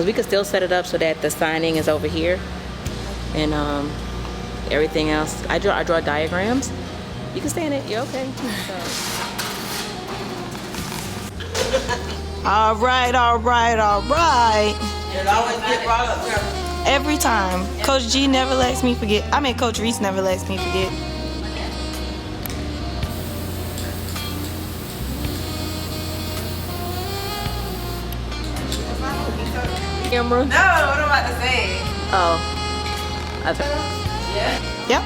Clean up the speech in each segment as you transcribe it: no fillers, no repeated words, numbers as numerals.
We could still set it up so that the signing is over here, and everything else. I draw diagrams. You can stay in it. You're okay. So. All right. It always get brought up there. Every time. Coach G never lets me forget. I mean, Coach Reese never lets me forget. Camera? No, what am I about to say? Oh. Okay. Yeah. Yep.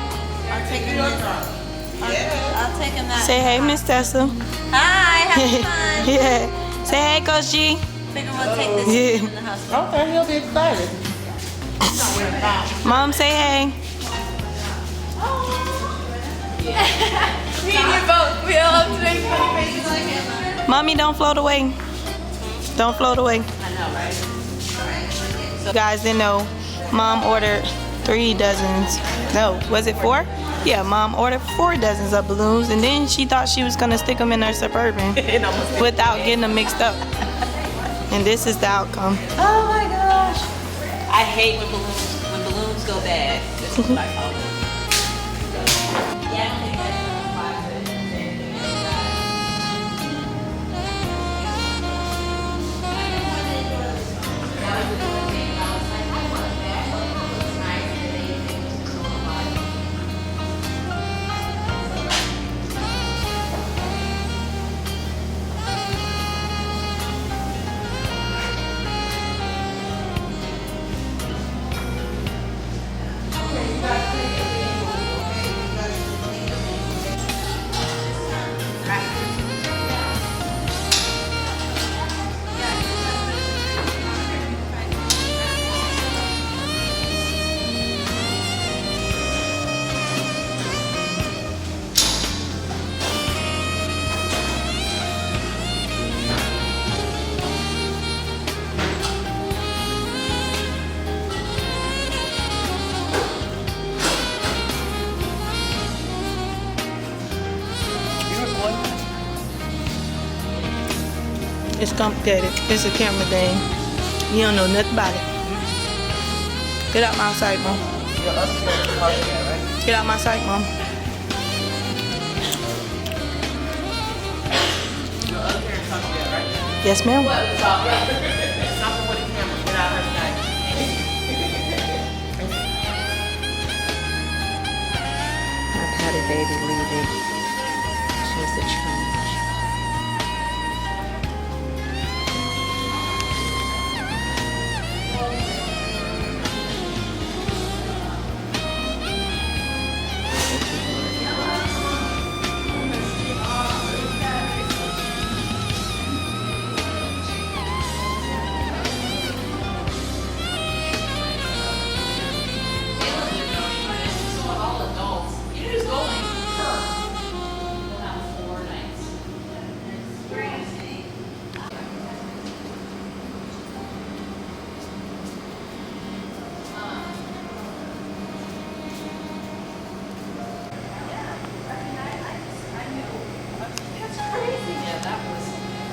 I'm taking your drop. Yeah. I'll take him that. Say hey, Miss Tessa. Hi, have fun. Yeah. Say hey, Coach G. Figure we'll take this Yeah. in the house. Okay, he'll be excited. Mom, say hey. Me and you both. We all have to make funny faces like him. Mommy, don't float away. Don't float away. I know, right? You guys didn't know, Mom ordered 3 dozens. No, was it 4? Yeah, Mom ordered 4 dozens of balloons, and then she thought she was gonna stick them in her Suburban without getting them mixed up. And this is the outcome. Oh my gosh. I hate when balloons go bad. This is what I call it. It's complicated. It's a camera thing. You don't know nothing about it. Get out my sight, Mom. Get out my sight, Mom. Yes, ma'am. Something with the camera. Get out her sight. I've had a baby leaving. She was a change.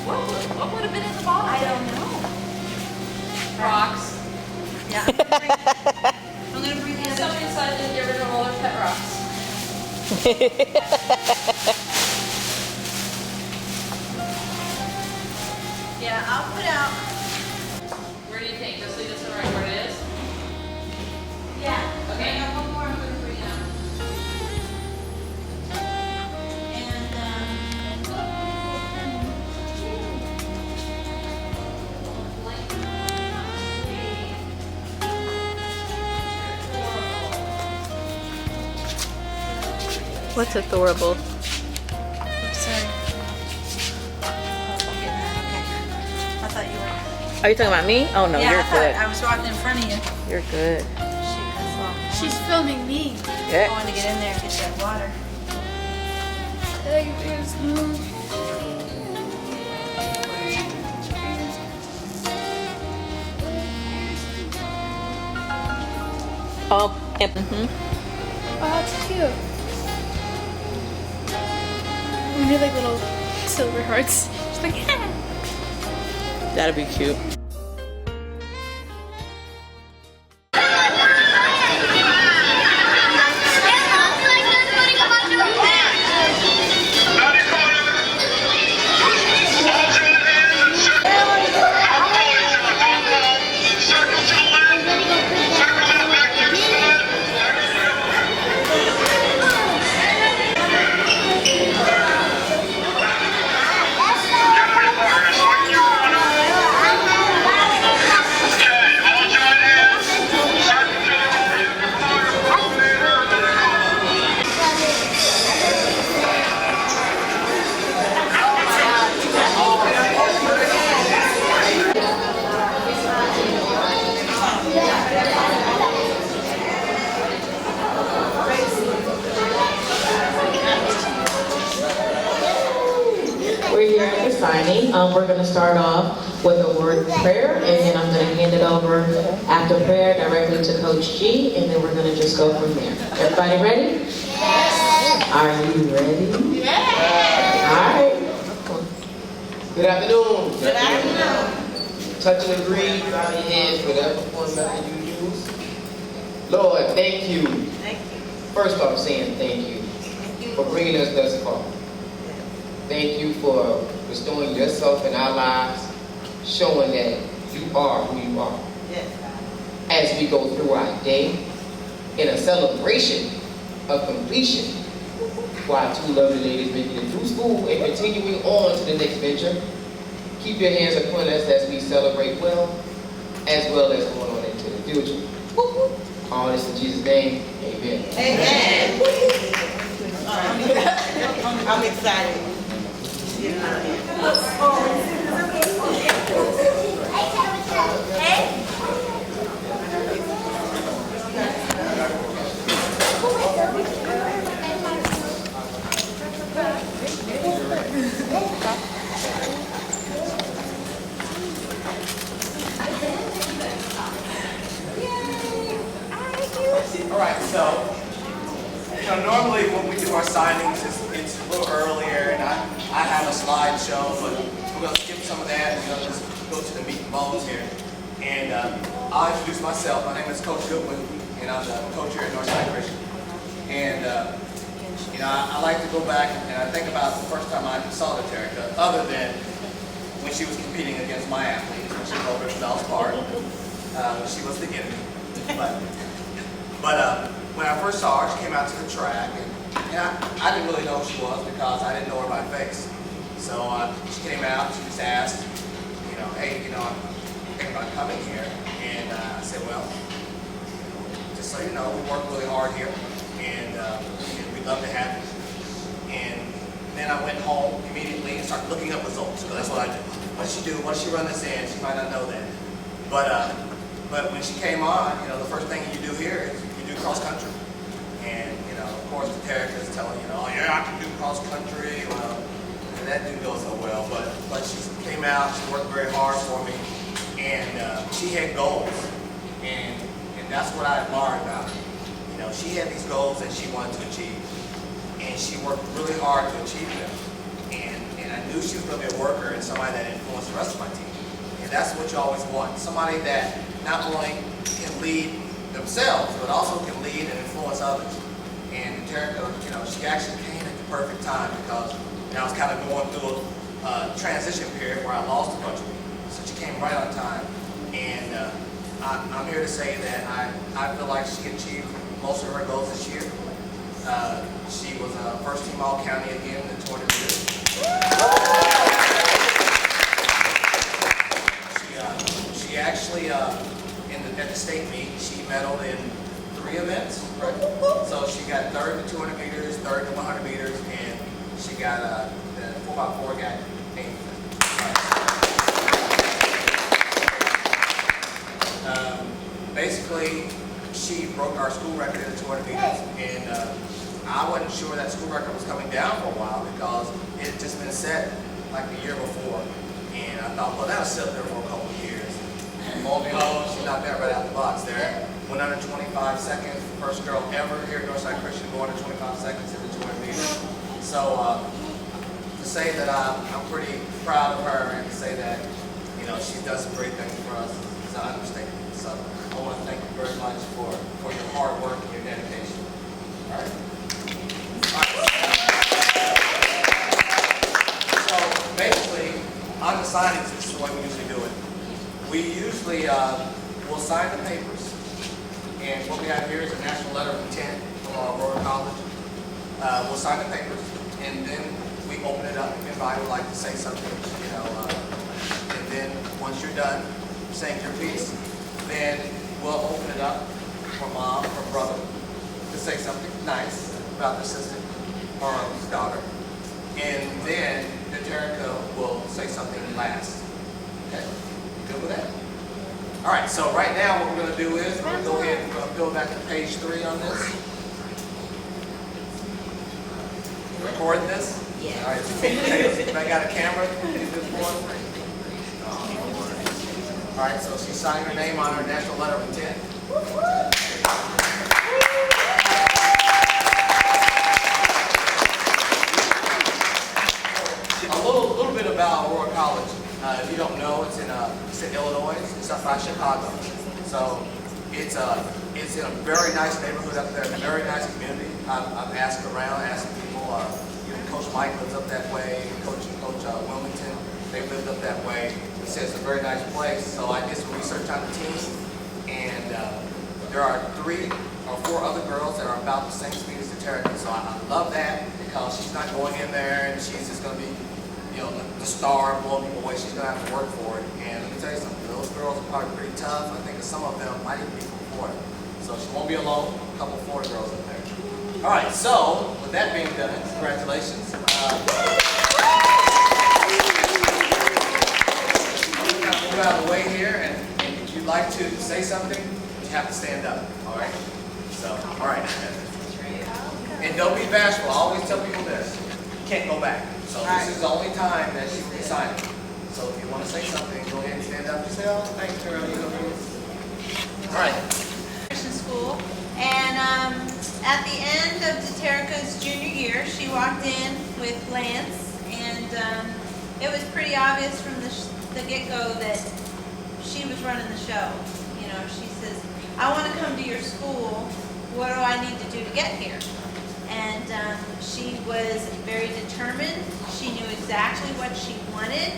What would have been in the bottle? I don't know. Rocks. Yeah. I'm gonna bring the other. Somebody decided to get rid of all their pet rocks. Yeah, I'll put out. Where do you think? Just leave this one right where it is? Yeah. Okay. I got one more I'm gonna bring out. What's adorable? Sorry. I thought you were. Are you talking about me? Oh no, Yeah, you're I thought good. I was walking in front of you. You're good. Shoot, that's long. She's filming me. I Yeah. wanted to get in there and get that water. Oh, Oh, that's cute. And they're like little silver hearts. She's like, that'd be cute. we're going to start off with a word of prayer, and then I'm going to hand it over after prayer directly to Coach G, and then we're going to just go from there. Everybody ready? Yes. Are you ready? Yes. All right. Good afternoon. Good afternoon. Touch and agree, bow your heads, whatever form method you use. Lord, thank you. Thank you. First off, saying thank you for bringing us thus far. Thank you for restoring yourself in our lives, showing that you are who you are. Yes. As we go through our day in a celebration of completion for our two lovely ladies making it through school and continuing on to the next venture. Keep your hands upon us as we celebrate well as going on into the future. All this in Jesus' name, amen. Amen. I'm excited. All right, so normally when we do our signings, it's a little earlier, and I have a slideshow, but we're going to skip some of that, and we're going to just go to the meat and bones here. And I'll introduce myself. My name is Coach Goodwin, and I'm the coach here at Northside Christian. And I like to go back and I think about the first time I saw the Terrica, other than when she was competing against my athletes, when she was over at Bell's Park, when she was the enemy. But when I first saw her, she came out to the track, and I didn't really know who she was because I didn't know her by face. So she came out, she just asked, hey, I'm thinking about coming here. And I said, well, just so you know, we work really hard here, and we'd love to have you. And then I went home immediately and started looking up results, because that's what I do. What does she do? What does she run this in? She might not know that. But when she came on, the first thing you do here is you do cross country. And, of course, the terrica is telling you, oh, yeah, I can do cross country. Well, and that didn't go so well. But she came out, she worked very hard for me, and she had goals. And that's what I admired about her. She had these goals that she wanted to achieve. And she worked really hard to achieve them. And I knew she was going to be a worker and somebody that influenced the rest of my team. And that's what you always want. Somebody that not only can lead themselves, but also can lead and influence others. And Terrica, she actually came at the perfect time because I was kind of going through a transition period where I lost a bunch of people. So she came right on time. And I'm here to say that I feel like she achieved most of her goals this year. She was first team All-County again in the 200 meters. She actually, at the state meet, she medaled in 3 events, right? So she got third in the 200 meters, third in the 100 meters, and she got the 4x4 got 8th. Basically, she broke our school record in the 200 meters, and I wasn't sure that school record was coming down for a while because it had just been set like the year before. And I thought, well, that'll sit there for a couple of years. And lo and behold, she knocked that right out the box there. Went under 25 seconds, first girl ever here at Northside Christian to go under 25 seconds in the 200 meters. So to say that I'm pretty proud of her and to say that, she's done some great things for us is an understatement. So I want to thank you very much for your hard work and your dedication. All right. So basically, on the signings, this is the way we usually do it. We usually will sign the papers, and what we have here is a national letter of intent from Aurora College. We'll sign the papers, and then we open it up. If anybody would like to say something, and then once you're done saying your piece, then we'll open it up for mom or brother to say something nice about the assistant or his daughter. And then the Terrica will say something last. Okay? Good with that? All right, so right now what we're going to do is we're going to go ahead and we're going to go back to page 3 on this. Record this. Yeah. All right, so if I got a camera, can you do this for us? All right, so she signed her name on her national letter of intent. A little bit about Aurora College. If you don't know, it's in Illinois. It's up by Chicago. So it's in a very nice neighborhood up there, a very nice community. I've asked around, asked people. Even Coach Mike lives up that way. Coach Wilmington, they lived up that way. He says it's a very nice place. So I did some research on the team, and there are 3 or 4 other girls that are about the same speed as the terrica. So I love that because she's not going in there and she's just going to be, the star and blowing people away. She's going to have to work for it. And let me tell you something, those girls are probably pretty tough. I think that some of them might even be from Florida. So she won't be alone. A couple of Florida girls up there. All right, so with that being done, congratulations. Move out of the way here, and if you'd like to say something, you have to stand up. All right? So, all right. And don't be bashful. I always tell people this. You can't go back. So this is the only time that you can be silent. So if you want to say something, go ahead and stand up and say, oh, thanks, girl. All right. Christian school, and at the end of Terrica's junior year, she walked in with Lance, and it was pretty obvious from the get-go that she was running the show. She says, I want to come to your school. What do I need to do to get here? And she was very determined. She knew exactly what she wanted.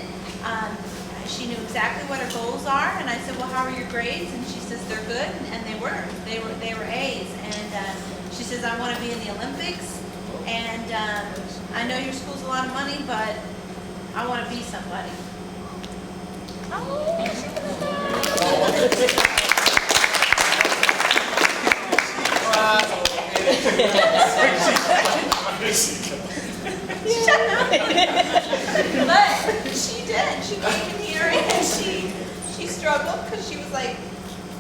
She knew exactly what her goals are. And I said, well, how are your grades? And she says, they're good. And they were. They were A's. And she says, I want to be in the Olympics. And I know your school's a lot of money, but I want to be somebody. Shut up. But she did. She came in here and she struggled because she was like,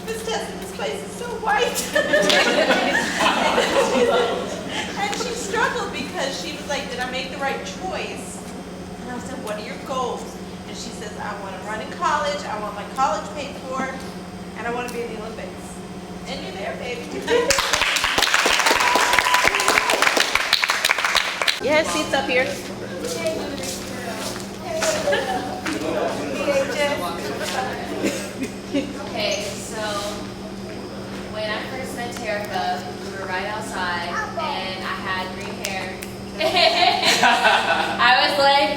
Miss Tessie, this place is so white. And she struggled because she was like, did I make the right choice? And I said, what are your goals? And she says, I want to run in college, I want my college paid for, and I want to be in the Olympics. And you're there, baby. You have seats up here. Okay, so when I first met Terrica, we were right outside, and I had green hair. I was like,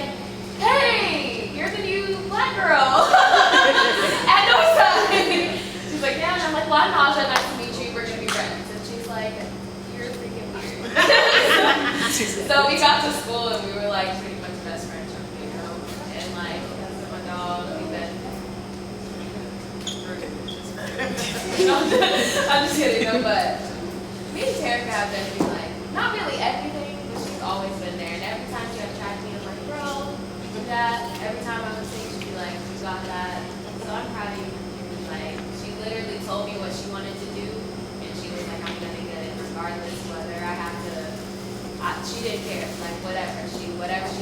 hey, you're the new black girl at Northside. She's like, yeah, and I'm like, well, I'm Naja, nice to meet you, we're going to be friends. And she's like, you're freaking weird. So we got to school, and we were like pretty much best friends, and like, because of my dog, we've been I'm just kidding, no, but me and Terrica have been through like, not really everything, but she's always been there. And every time she attracted me, I was like, bro, you do that. Every time I would sing, she'd be like, you got that. So I'm proud of you. Like, she literally told me what she wanted to do, and she was like, I'm gonna get it regardless whether I have to. She didn't care, like whatever she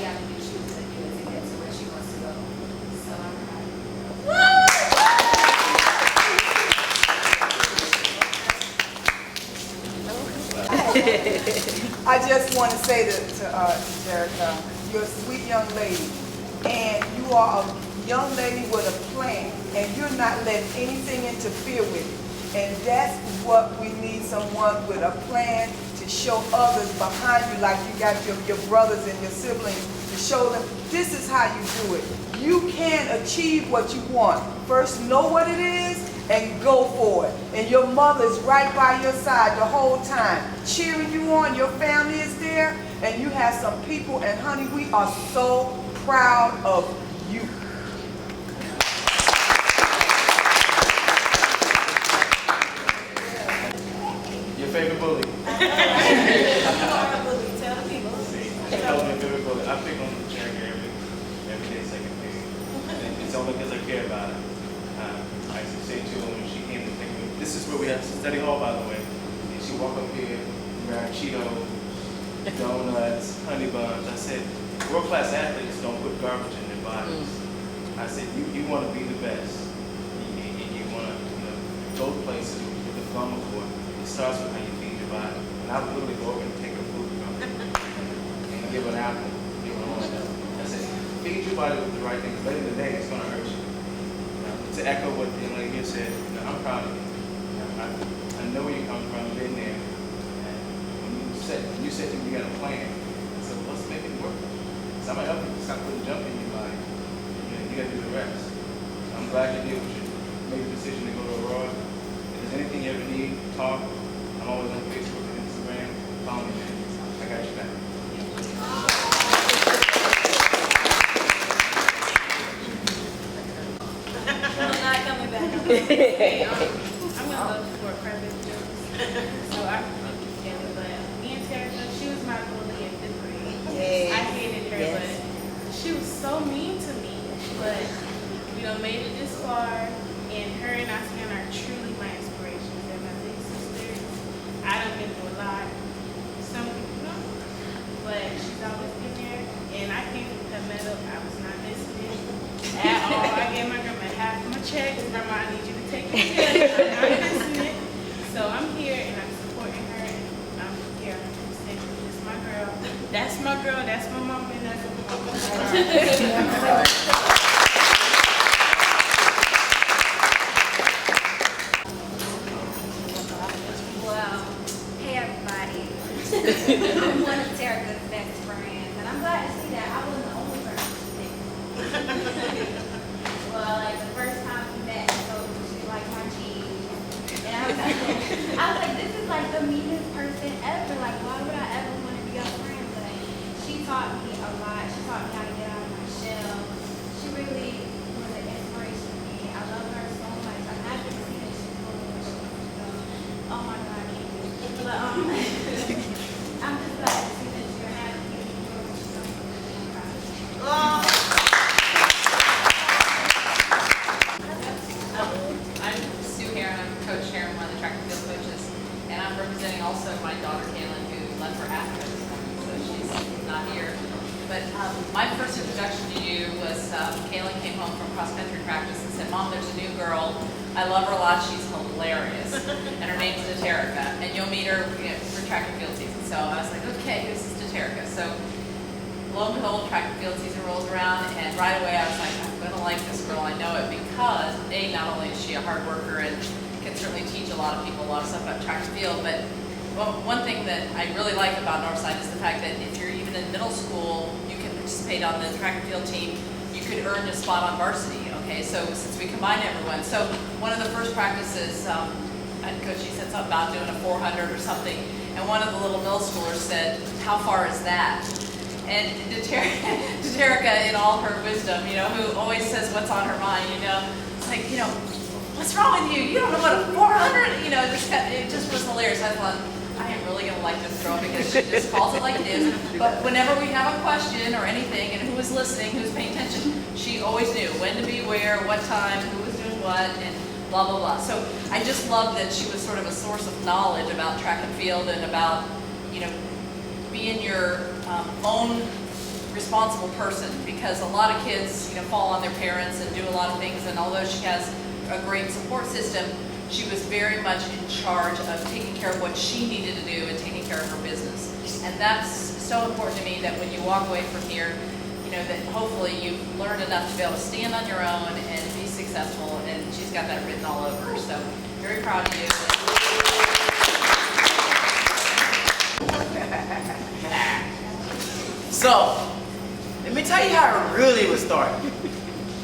had to do, she was gonna do it to get to where she wants to go. So I'm proud of you. I just want to say to Terrica, you're a sweet young lady, and you are a young lady with a plan, and you're not letting anything interfere with it. And that's what we need, someone with a plan to show others behind you, like you got your brothers and your siblings, to show them this is how you do it. You can achieve what you want. First, know what it is, and go for it. And your mother is right by your side the whole time, cheering you on. Your family is there, and you have some people, and honey, we are so proud of you. Your favorite bully? Tell the people. Tell me your favorite bully. I pick on Terrica every day, second period. It's only because I care about it. I used to say to her when she came to pick me, this is where we have to study hall, by the way. And she walked up here, grab Cheetos, donuts, honey buns. I said, world-class athletes don't put garbage in their bodies. I said, you want to be the best, and you want to, go places with the plumber court. It starts with how you feed your body. And I would literally go over and take a food from it and give an apple, give an orange. I said, feed your body with the right things. Later in the day, it's going to hurt you. To echo what the young lady here said, I'm proud of you. I know where you come from, I've been there. And when you said to me you got a plan, I said, well, let's make it work. So I'm going to help you stop putting junk in your body. You got to do the rest. So I'm glad you did what you made the decision to go to Aurora. If there's anything you ever need, talk. I'm always on Facebook and Instagram. Call me, man. I got your back. Hey, I'm gonna go for a private joke. So I'm together, but me and Terrica, she was my bully in 5th grade. I hated her, but she was so mean to me. But made it this far, and her and Iseyanna are truly my inspirations. They're my big sisters. I done been through a lot. Some people don't, but she's always been there. And I came from the middle. I was not listening at all. I gave my grandma half of my check. Grandma, I need you to take your check. I'm not listening. So I'm here and I'm supporting her, and I'm here 100%. This is my girl. That's my girl. That's my mama, and that's my mama. I'm one of Terrica's best friends, and I'm glad to see that I wasn't the only person she picked. Well, like the first time we met, so she liked my jeans, and I was like, this is like the meanest person ever. Like, why would I ever want to be a friend? But she taught me a lot. She taught me how to get out of my shell. She really was an inspiration to me. I love her so much. I'm happy to see that she's going where she wants to go. Oh my God, I can't do it. But I'm just glad to see that you're happy and you're doing what you're doing. I'm Sue Heron. I'm Coach Heron, one of the track and field coaches, and I'm representing also my daughter Kaylin, who left for Africa this morning, so she's not here. But my first introduction to you was Kaylin came home from cross country practice and said, "Mom, there's a new girl. I love her a lot. She's hilarious, and her name's Terrica, and you'll meet her for track and field season." So I was like, "Okay, who's this Terrica?" So lo and behold, track and field season rolls around, and right away I was like, I'm going to like this girl. I know it because, A, not only is she a hard worker and can certainly teach a lot of people a lot of stuff about track and field, but one thing that I really like about Northside is the fact that if you're even in middle school, you can participate on the track and field team. You could earn a spot on varsity, okay? So since we combine everyone. So one of the first practices, Coach, she said something about doing a 400 or something, and one of the little middle schoolers said, "How far is that?" And Terrica, in all her wisdom, who always says what's on her mind, it's like, what's wrong with you? You don't know what a 400, it just was hilarious. I thought, I am really going to like this girl because she just calls it like it is. But whenever we have a question or anything, and who was listening, who's paying attention, she always knew when to be where, what time, who was doing what, and blah, blah, blah. So I just love that she was sort of a source of knowledge about track and field and about, being your own responsible person, because a lot of kids, fall on their parents and do a lot of things, and although she has a great support system, she was very much in charge of taking care of what she needed to do and taking care of her business. And that's so important to me, that when you walk away from here, that hopefully you've learned enough to be able to stand on your own and be successful, and she's got that written all over her. So very proud of you. So, let me tell you how it really was started.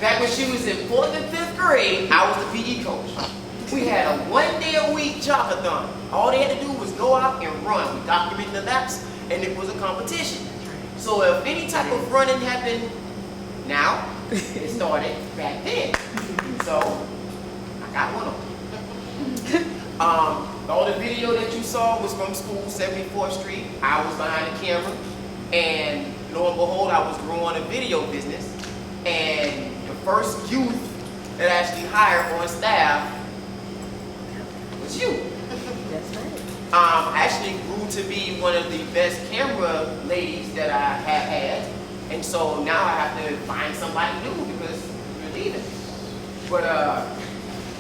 Back when she was in 4th and 5th grade, I was the PE coach. We had a 1-day-a-week jogathon. All they had to do was go out and run. We documented the laps, and it was a competition. So if any type of running happened now, it started back then. So, I got one of them. All the video that you saw was from school, 74th Street. I was behind the camera. And lo and behold, I was growing a video business, and the first youth that I actually hired on staff was you. That's right. I actually grew to be one of the best camera ladies that I have had, And so now I have to find somebody new because you're leaving. But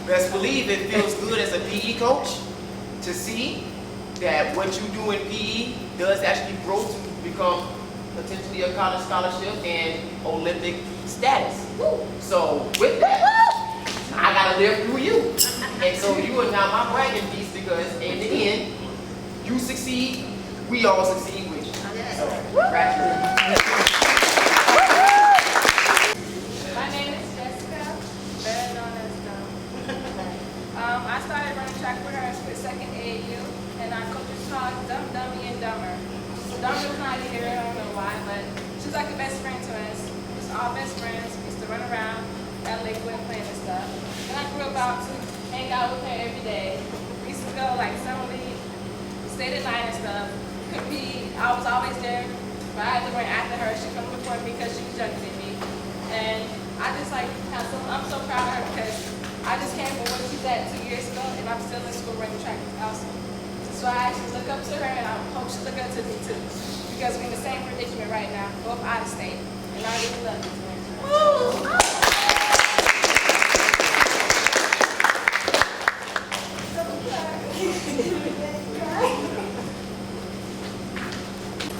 best believe it feels good as a PE coach to see that what you do in PE does actually grow to become potentially a college scholarship and Olympic status. So with that, I gotta live through you. And so you are now my bragging piece because in the end, you succeed, we all succeed with you. So, congratulations. My name is Jessica, better known as Dum. I started running track with her for second AAU, and our coach is called Dumb, Dummy, and Dumber. Dumb is not here, I don't know why, but she's like a best friend to us. We're all best friends. We used to run around at Lakewood playing and stuff. And I grew up out to hang out with her every day. We used to go like summer league, stay the night and stuff. Compete. I was always there, but I had to run after her. She come before me because she was younger than me. And I just like I'm so proud of her because I just came from where she's at 2 years ago, and I'm still in school running track. It's awesome. So I actually look up to her, and I hope she look up to me too, because we're in the same predicament right now, both out of state, and I really love it.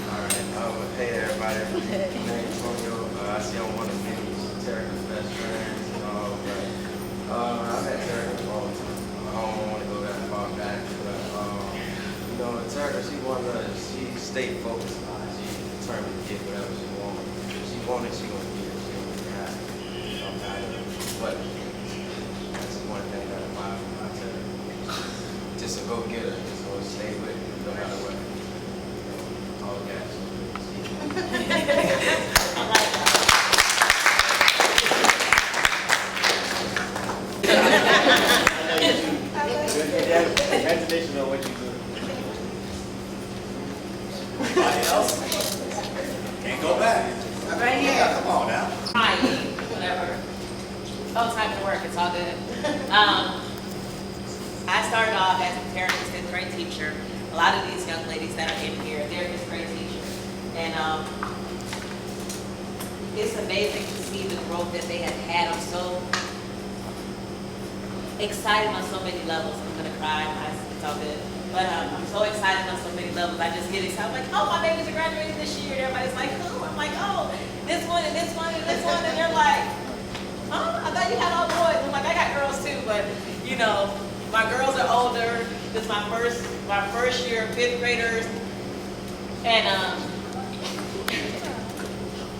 Alright, hey everybody. My name is Antonio. I see I'm one of many Terrica's best friends and all, but I've had Terrica for a long time. I don't want to go that far back, but you know, Terrica, she stayed focused on it. She determined to get whatever she wanted. If she wanted, she gonna get it. She gonna have it. No matter what. That's one thing that I admire about Terrica. Just a go-getter. Just gonna stay with it, no matter what. All gas. Congratulations on what you do. Anybody else? Can't go back. Right here. Yeah, come on now. Trying, whatever. Oh, time to work, it's all good. I started off as a Terrica's fifth grade teacher. A lot of these young ladies that are in here, they're fifth grade teachers. And it's amazing to see the growth that they have had. I'm so excited on so many levels. I'm gonna cry, it's all good. But I'm so excited on so many levels. I just get excited. I'm like, oh, my babies are graduating this year. And everybody's like, who? I'm like, oh, this one and this one and this one. And they're like, oh, I thought you had all boys. I'm like, I got girls too, but you know, my girls are older. This is my first year, fifth graders. And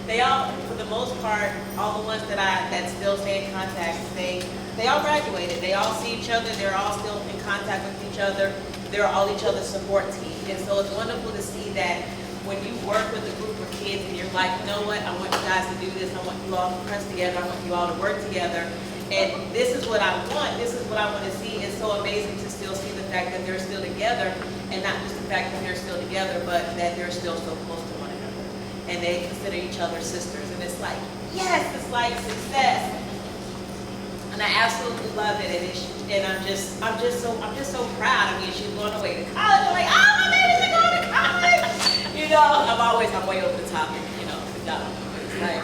they all, for the most part, all the ones that still stay in contact, they all graduated. They all see each other. They're all still in contact with each other. They're all each other's support team. And so it's wonderful to see that when you work with a group of kids and you're like, you know what, I want you guys to do this. I want you all to press together. I want you all to work together. And this is what I want. This is what I want to see. It's so amazing to still see the fact that they're still together, and not just the fact that they're still together, but that they're still so close to one another. And they consider each other sisters. And it's like, yes, it's like success. And I absolutely love it. And I'm just so proud. I mean, she's going away to college. I'm like, oh, my babies are going to college. You know, I'm way over the top, you know, the job. It's like,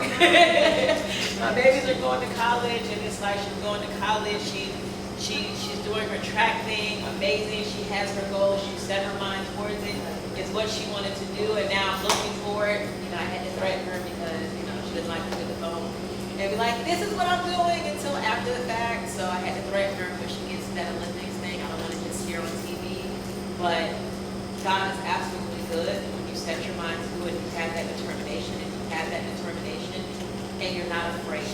my babies are going to college, and it's like she's going to college. She's doing her track thing, amazing. She has her goals. She set her mind towards it. It's what she wanted to do, and now I'm looking for it. You know, I had to threaten her because, you know, she doesn't like to do the phone. And be like, this is what I'm doing until after the fact. So I had to threaten her when she gets to that Olympics thing. I don't want to just hear on TV. But God is absolutely good when you set your mind to it. You have that determination, and you have that determination, and you're not afraid.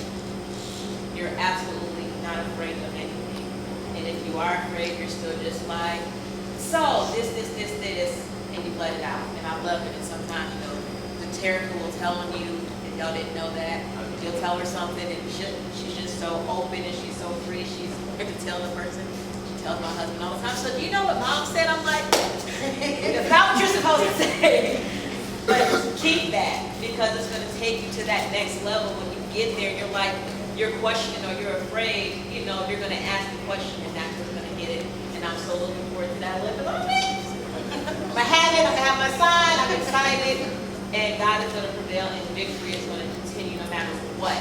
You're absolutely not afraid of anything. And if you are afraid, you're still just like, so this, and you let it out. And I love it. And sometimes, you know, the Terrica will tell on you, and y'all didn't know that. You'll tell her something, and she's just so open and she's so free. She's quick to tell the person. She tells my husband all the time. So do you know what Mom said? I'm like, that's not what you're supposed to say. But keep that, because it's going to take you to that next level. When you get there, you're questioning or you're afraid. You know, you're going to ask the question, and that's what's going to get it. And I'm so looking forward to that Olympics. I have it. I have my sign. I'm excited. And God is going to prevail, and victory is going to continue no matter what.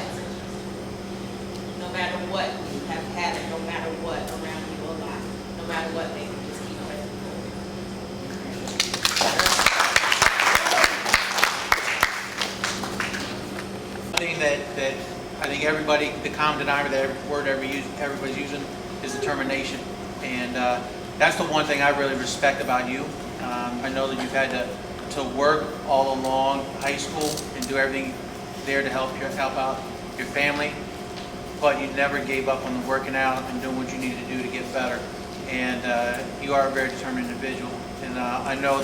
No matter what you have had, and no matter what around you will lie. No matter what, baby, just keep pressing forward. Thing that I think everybody, the common denominator, that every word everybody's using is determination. And that's the one thing I really respect about you. I know that you've had to work all along high school and do everything there to help out your family, but you never gave up on the working out and doing what you needed to do to get better. And you are a very determined individual. And I know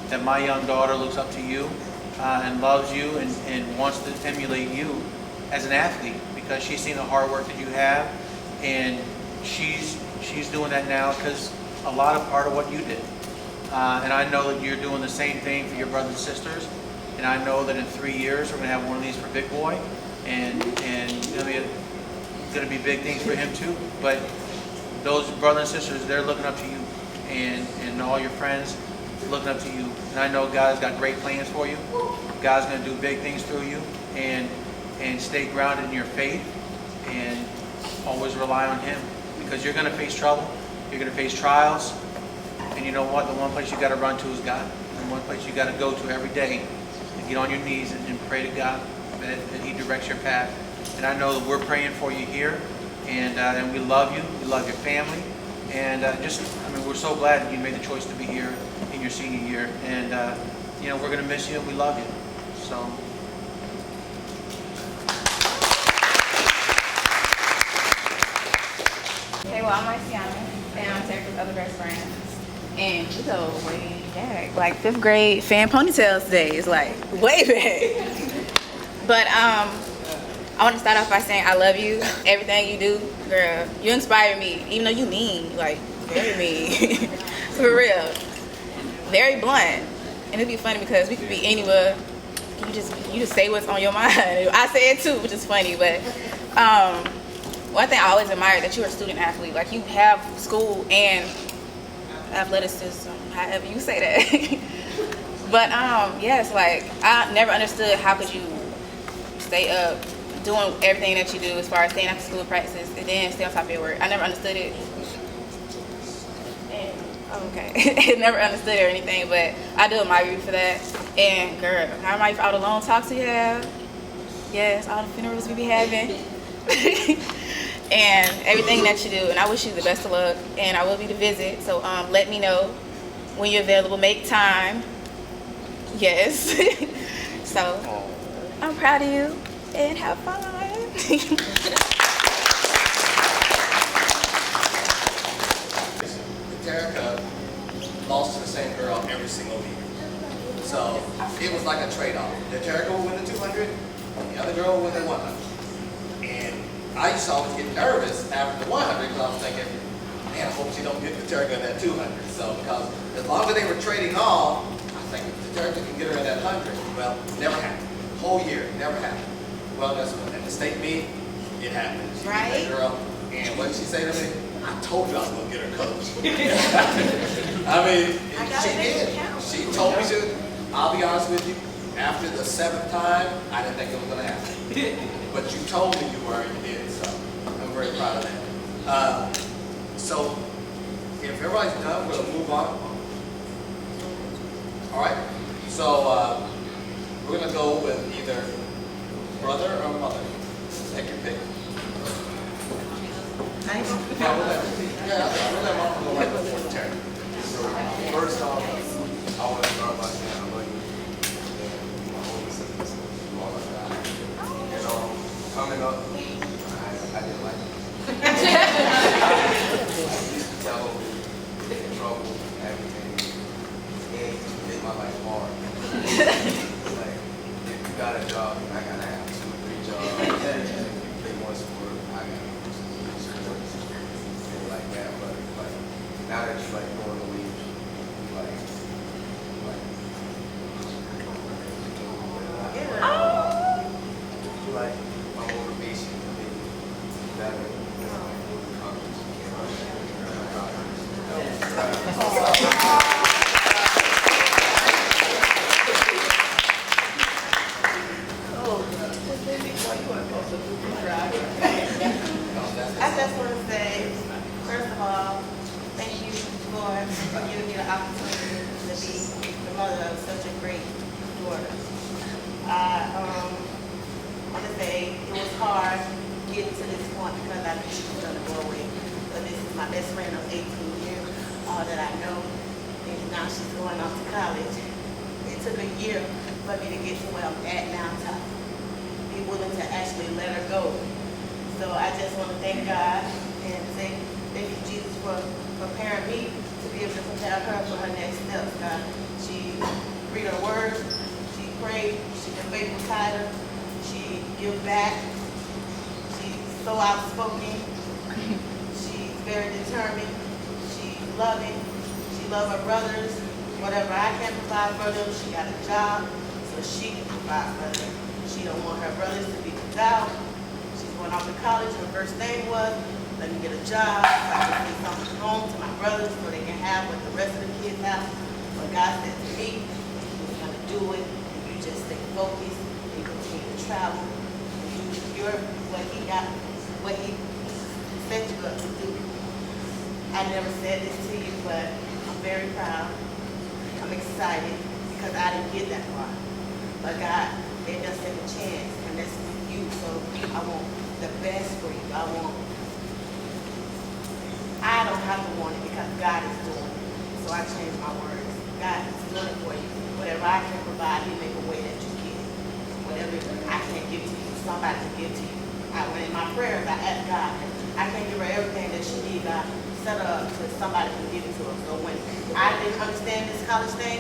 that my young daughter looks up to you and loves you and wants to emulate you as an athlete, because she's seen the hard work that you have, and she's doing that now because a lot of part of what you did. And I know that you're doing the same thing for your brothers and sisters. And I know that in 3 years we're going to have one of these for Big Boy, and it's going to be big things for him too. But those brothers and sisters, they're looking up to you, and all your friends looking up to you. And I know God's got great plans for you. God's going to do big things through you, and stay grounded in your faith, and always rely on Him, because you're going to face trouble. You're going to face trials. And you know what? The one place you got to run to is God. The one place you got to go to every day and get on your knees and pray to God that He directs your path. And I know that we're praying for you here, and we love you. We love your family, and we're so glad that you made the choice to be here in your senior year. And we're going to miss you, and we love you. So. Okay, well, I'm iseyanna, and I'm Terrica's other best friend. And we go way back, like 5th grade fan ponytails days, like way back. But I want to start off by saying I love you. Everything you do, girl, you inspire me. Even though you mean, like very mean, for real, very blunt. And it'd be funny because we could be anywhere. You just say what's on your mind. I say it too, which is funny. But one thing I always admired, that you're a student athlete. Like, you have school and athleticism, however you say that. But yes, like, I never understood how could you stay up doing everything that you do as far as staying after school practices and then stay on top of your work. I never understood it. And, okay, never understood it or anything, but I do admire you for that. And girl, I admire you for all the long talks you have. Yes, all the funerals we be having. And everything that you do, and I wish you the best of luck, and I will be to visit, so let me know when you're available. Make time. Yes. So I'm proud of you, and have fun. Terrica lost to the same girl every single year, so it was like a trade-off. The Terrica would win the 200, the other girl would win the 100. And I used to always get nervous after the 100 because I was thinking, man, I hope she don't get the Terrica in that 200. So, because as long as they were trading off, I think the Terrica can get her in that 100. Well, never happened. The whole year, never happened. Well, guess what? At the state meet, it happened. She beat that girl, and what did she say to me? I told you I was going to get her coach. I mean, she did. She told me to. I'll be honest with you, after the 7th time, I didn't think it was going to happen. But you told me you were, and you did, so I'm very proud of that. So, if everybody's done, we'll move on. All right? So, we're going to go with either brother or mother. Take your pick. Yeah, we'll let mom go right before the turn. So, first off, I want to start by saying I love you. My older sisters, all of that. And coming up, I didn't like it. I used to tell them, get in trouble, everything. And you made my life hard. It's like, if you got a job, I gotta have 2 or 3 jobs. If you play one sport, I gotta do 2 sports. Things like that. But like, now that you're like going to leave, like my motivation opportunity to be the mother of such a great daughter. I want to say it was hard getting to this point because I knew she was going to go away. But this is my best friend of 18 years, all that I know. And now she's going off to college. It took a year for me to get to where I'm at now to be willing to actually let her go. So I just want to thank God and say thank you, Jesus, for preparing me to be able to prepare her for her next steps, God. She read her word, she prayed, she's a faithful tither, she gives back, she's so outspoken, she's very determined, she's loving, she loves her brothers. Whatever I can provide for them, she got a job, so she can provide for them. She don't want her brothers to be without. She's going off to college. Her first thing was, let me get a job so I can bring something home to my brothers so they can have what the rest of the kids have. But God said to me, He's going to do it, and you just stay focused and continue to travel. And you're what He set you up to do. I never said this to you, but I'm very proud. I'm excited because I didn't get that far. But God, they just take a chance, and that's with you. So I want the best for you. I don't have to want it because God is doing it. So I changed my words. God is doing it for you. Whatever I can provide, He make a way that you get it. Whatever I can't give to you, somebody can give to you. When in my prayers, I ask God, I can't give her everything that she needs. God, set her up so somebody can give it to her. So when I didn't understand this college thing,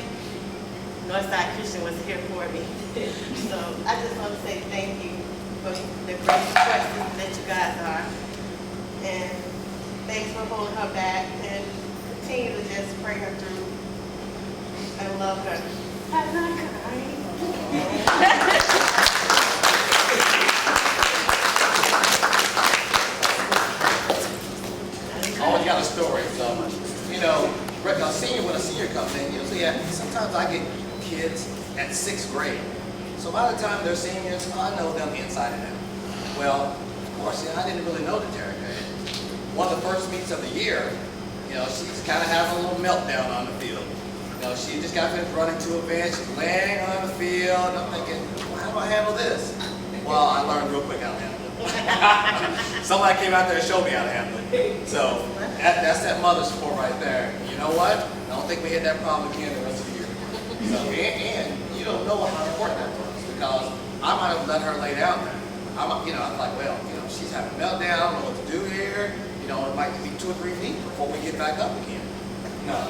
Northside Christian was here for me. So I just want to say thank you for the great questions that you guys are. And thanks for holding her back and continue to just pray her through and love her. I'm not crying. I always got a story. So, when a senior comes in, usually sometimes I get kids at 6th grade. So by the time they're seniors, I know them inside and out. Well, of course, I didn't really know the terrica. One of the first meets of the year, she's kind of having a little meltdown on the field. She just got finished running to a bench, she's laying on the field, and I'm thinking, well, how do I handle this? Well, I learned real quick how to handle it. Somebody came out there and showed me how to handle it. So that's that mother support right there. You know what? I don't think we had that problem again the rest of the year. So, and you don't know how important that was because I might have let her lay down there. I'm like, well, she's having a meltdown, I don't know what to do here. It might be 2 or 3 feet before we get back up again. No,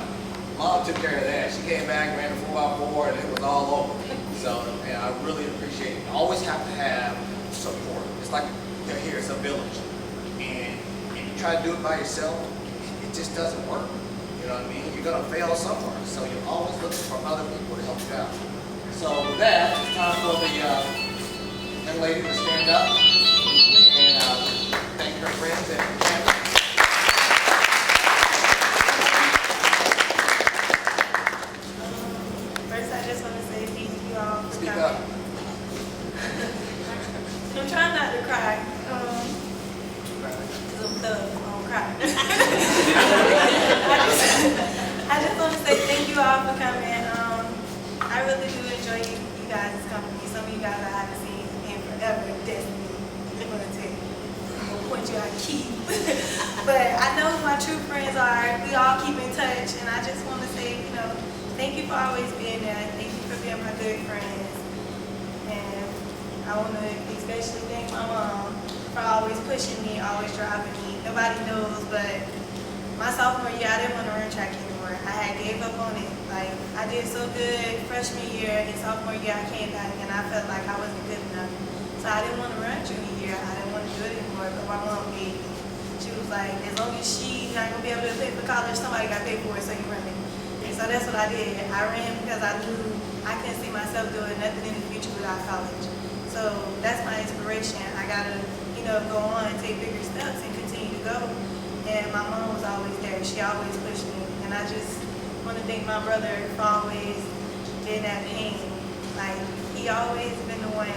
Mom took care of that. She came back, ran the 4x4, and it was all over. So, I really appreciate it. You always have to have support. It's like here, it's a village. And if you try to do it by yourself, it just doesn't work. You know what I mean? You're going to fail somewhere. So you're always looking for other people to help you out. So with that, it's time for the young lady to stand up and thank her friends and family. First, I just want to say thank you all for Speak coming. up. I'm trying not to cry. Because I'm thug, I don't cry. I just want to say thank you all for coming. I really do enjoy you guys' company. Some of you guys I haven't seen in forever. Destiny, I'm going to tell you. I'm going to point you out key. But I know who my true friends are. We all keep in touch. And I just want to say, thank you for always being there. Thank you for being my good friends. And I want to especially thank my mom for always pushing me, always driving me. Nobody knows, but my sophomore year, I didn't want to run track anymore. I had gave up on it. Like, I did so good freshman year, and sophomore year I came back, and I felt like I wasn't good enough. So I didn't want to run junior year. I didn't want to do it anymore, but my mom gave me. She was like, as long as she's not going to be able to pay for college, somebody got to pay for it, so you run it. And so that's what I did. I ran because I knew I couldn't see myself doing nothing in the future without college. So that's my inspiration. I got to, go on and take bigger steps and continue to go. And my mom was always there. She always pushed me. And I just want to thank my brother for always being that pain. Like, he always been the one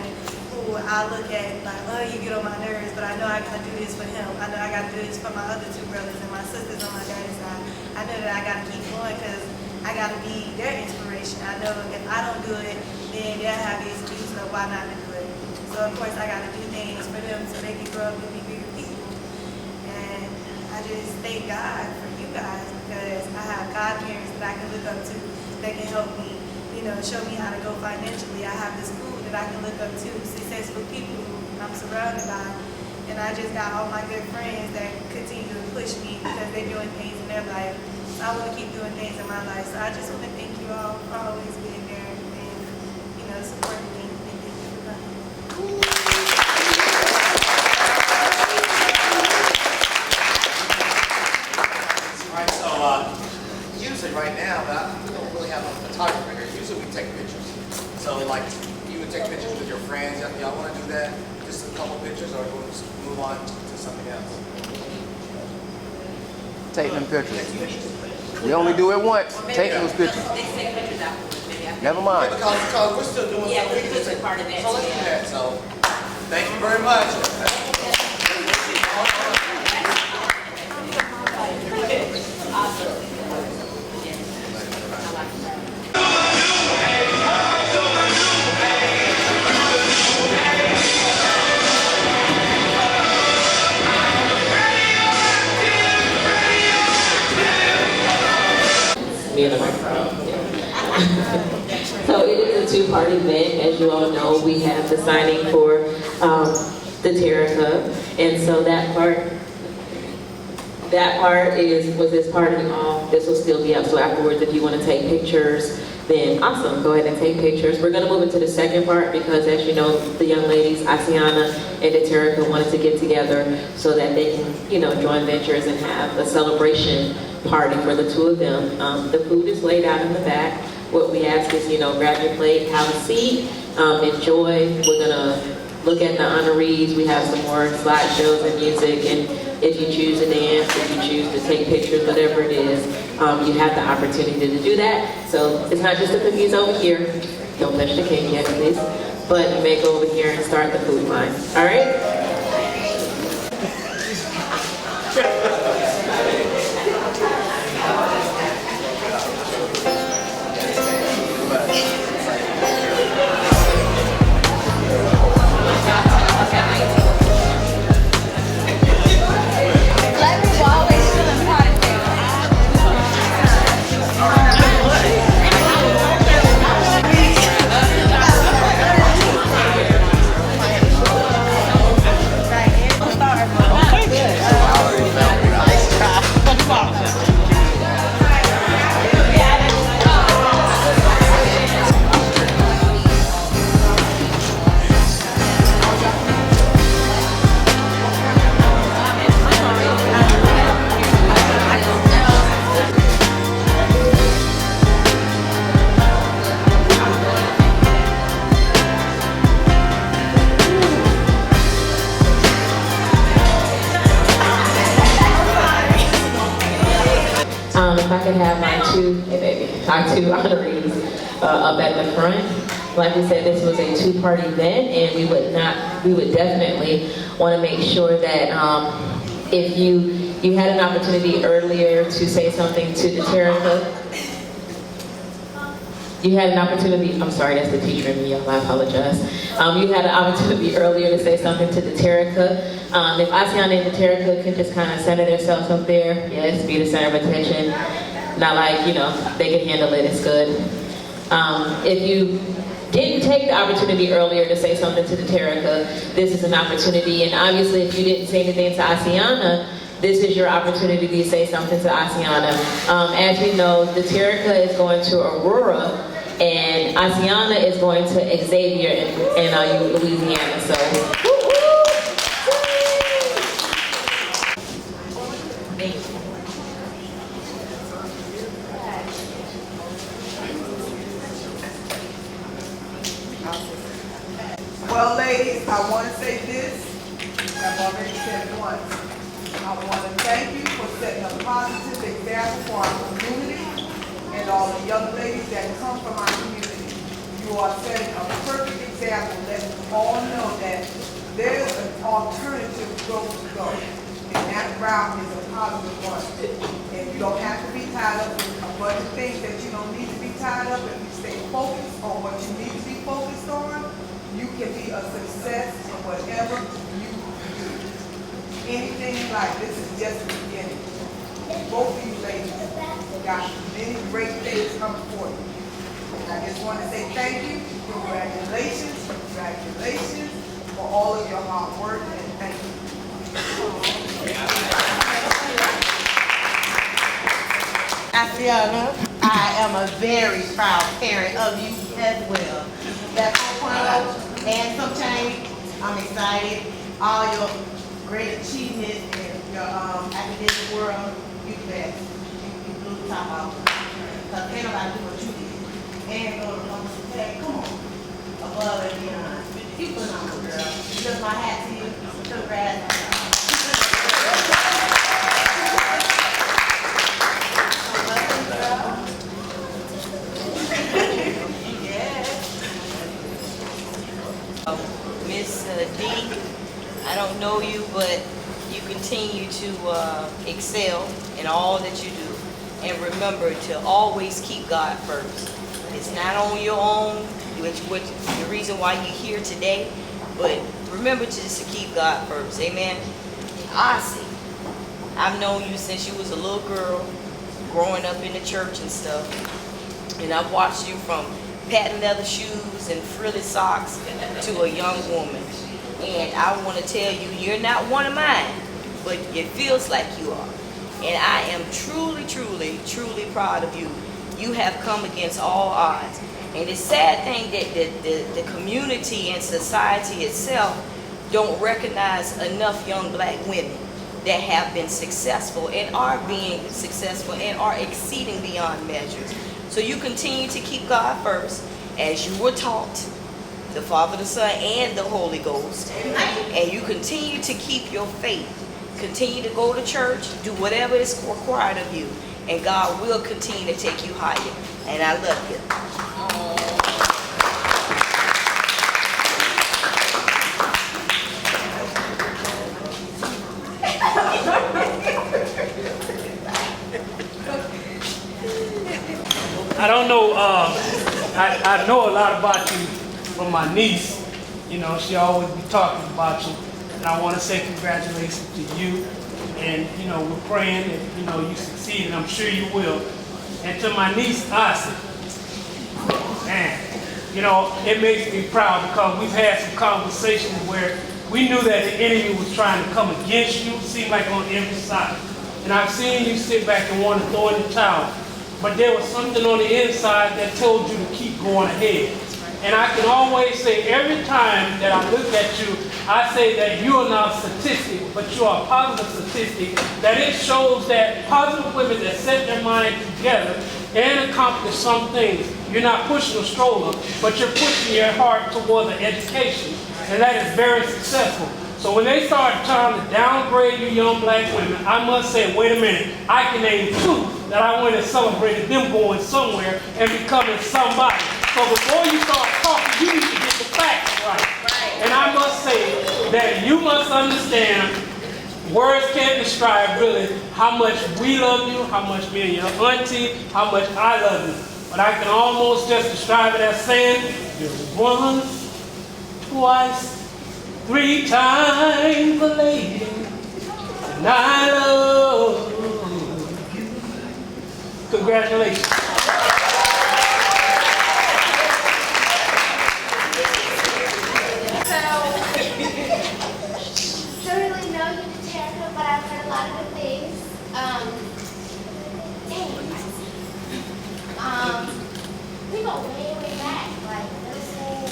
who I look at like, oh, you get on my nerves, but I know I got to do this for him. I know I got to do this for my other 2 brothers and my sisters on my daddy's side. I know that I got to keep going because I gotta be their inspiration. I know if I don't do it, then they'll have the excuse of why not to do it. So of course I gotta do things for them so they can grow up and be bigger people. And I just thank God for you guys because I have godparents that I can look up to that can help me, show me how to go financially. I have this school that I can look up to, successful people who I'm surrounded by. And I just got all my good friends that continue to push me because they're doing things in their life. So I want to keep doing things in my life. So I just want to thank you all for always being there and, supporting me. And thank you for coming. All right, so usually right now, we don't really have a photographer here. Usually we take pictures. So like you would take pictures with your friends. Y'all want to do that? Just a couple pictures, or we'll just move on to something else. Take them pictures. We only do it once. Take those pictures. Let's take pictures afterwards, maybe after. Never mind. Yeah, because we're still doing Yeah, something. we're still part of that. So let's do that. So thank you very much. Me and the microphone. Yeah. So it is a two-part event. As you all know, we have the signing for the terrica, and so that part was part of the all. This will still be up. So afterwards, if you want to take pictures, then awesome. Go ahead and take pictures. We're going to move into the second part because, as you know, the young ladies, Iseyanna and the terrica, wanted to get together so that they can, join ventures and have a celebration party for the two of them. The food is laid out in the back. What we ask is, grab your plate, have a seat, enjoy. We're gonna look at the honorees. We have some more slideshows and music, and if you choose to dance, if you choose to take pictures, whatever it is, you have the opportunity to do that. So it's not just the cookies over here. Don't touch the cake yet, please. But you may go over here and start the food line. All right? If I could have my two honorees up at the front. Like we said, this was a two-part event, and we would definitely want to make sure that if you had an opportunity earlier to say something to the terrica. You had an opportunity, I'm sorry, that's the teacher in me, y'all, I apologize. You had an opportunity earlier to say something to the terrica. If Iseyanna and the terrica can just kind of center themselves up there, yes, be the center of attention. Not like, they can handle it, it's good. If you didn't take the opportunity earlier to say something to the terrica, this is an opportunity. And obviously, if you didn't say anything to Iseyanna, this is your opportunity to say something to Iseyanna. As you know, the terrica is going to Aurora, and Iseyanna is going to Xavier in Louisiana. So, thank you. Well, ladies, I want to say this. I've already said it once. I want to thank you for setting a positive example for our community and all the young ladies that come from our community. You are setting a perfect example, letting all know that there's an alternative road to go. And that route is a positive one. And you don't have to be tied up with a bunch of things that you don't tied up, if you stay focused on what you need to be focused on, you can be a success in whatever you do. Anything in life, this is just the beginning. Both of you ladies got many great things coming for you. I just want to say thank you, congratulations for all of your hard work, and thank you. Iseyanna, I am a very proud parent of you as well. That 4.0 and some change, I'm excited. All your great achievements in your academic world, you the best. You blew the top off. Because ain't nobody do what you did. And come on, above and beyond. You phenomenal, girl. Just my hat to you. Congrats. Miss D, I don't know you, but you continue to excel in all that you do. And remember to always keep God first. It's not on your own, which the reason why you're here today, but remember just to keep God first. Amen. Honestly, I've known you since you was a little girl, growing up in the church and stuff. And I've watched you from patent leather shoes and frilly socks to a young woman. And I want to tell you, you're not one of mine, but it feels like you are. And I am truly, truly, truly proud of you. You have come against all odds. And the sad thing that the community and society itself don't recognize enough young black women that have been successful and are being successful and are exceeding beyond measures. So you continue to keep God first as you were taught, the Father, the Son, and the Holy Ghost. And you continue to keep your faith. Continue to go to church, do whatever is required of you, and God will continue to take you higher. And I love you. I don't know, I know a lot about you from my niece. You know, she always be talking about you. And I want to say congratulations to you. And, you know, we're praying that, you know, you succeed, and I'm sure you will. And to my niece, Asa, man, you know, it makes me proud because we've had some conversations where we knew that the enemy was trying to come against you, it seemed like on every side. And I've seen you sit back and want to throw in the towel. But there was something on the inside that told you to keep going ahead. And I can always say every time that I look at you, I say that you are not a statistic, but you are a positive statistic, that it shows that positive women that set their mind together and accomplish some things. You're not pushing a stroller, but you're pushing your heart toward an education. And that is very successful. So when they start trying to downgrade you young black women, I must say, wait a minute, I can name two that I went and celebrated them going somewhere and becoming somebody. So before you start talking, you need to get the facts right. And I must say that you must understand, words can't describe really how much we love you, how much me and your auntie, how much I love you. But I can almost just describe it as saying, you're once, twice, 3 times a lady, and I love you. Congratulations. Don't really know you, Terrica, but I've heard a lot of good things. We go way, way back, like middle school,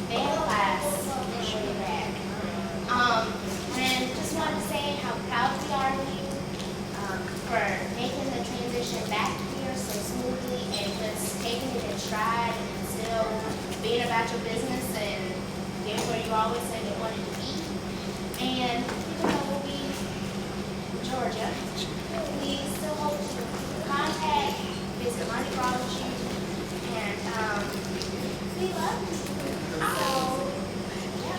band class, way back. And just wanted to say how proud we are of you for making the transition back here so smoothly and just taking it in stride and still being about your business and getting where you always said you wanted to be. And even though we'll be in Georgia, we still hope to contact, visit Monday Raw with you, and we love you. So, yeah,